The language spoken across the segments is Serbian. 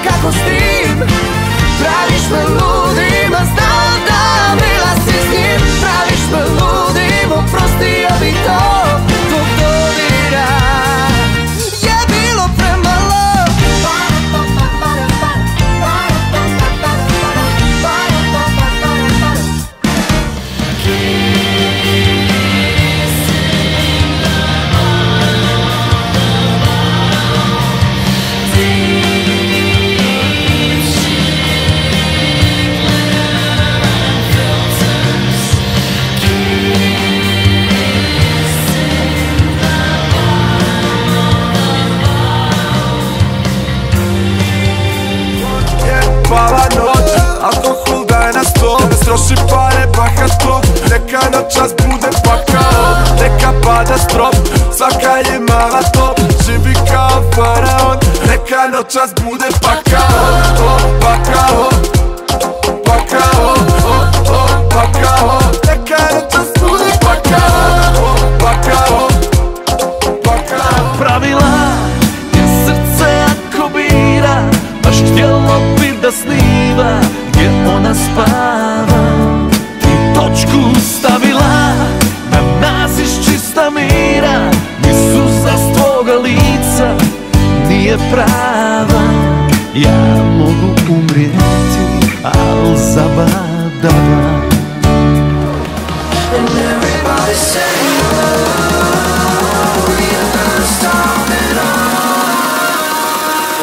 kako stim. Praviš me ludim, a znao da bila si s njim. Praviš me ludim, oprostio bih to, tog dodira je bilo premalo. Pala noć, alkohol daje na sto, ne stroši pare bahato. Neka noćas bude pakao, neka pada strop, svaka je mala top. Živi kao faraon, neka noćas bude pakao, pakao, pakao, pakao. Neka noćas bude pakao, pakao, pakao. Pravila je srce ako bira, baš htjelo bi da sniva gdje ona spava. Ti točku stavila, da nas iz čista mira, ni suza s tvoga lica nije prava. Ja mogu umrijeti, al zabadava. And everybody say we ain't gonna stop it all.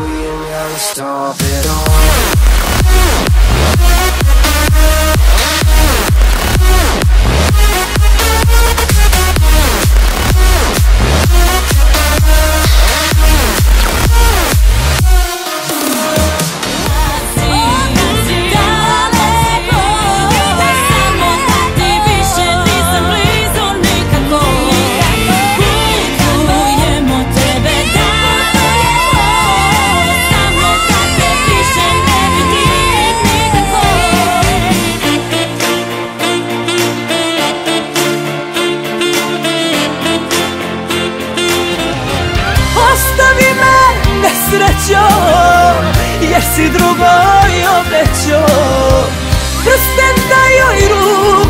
We ain't gonna stop it all. Ostavi me nesrećo, jer si drugoj obećo. Prsten daj joj ruku,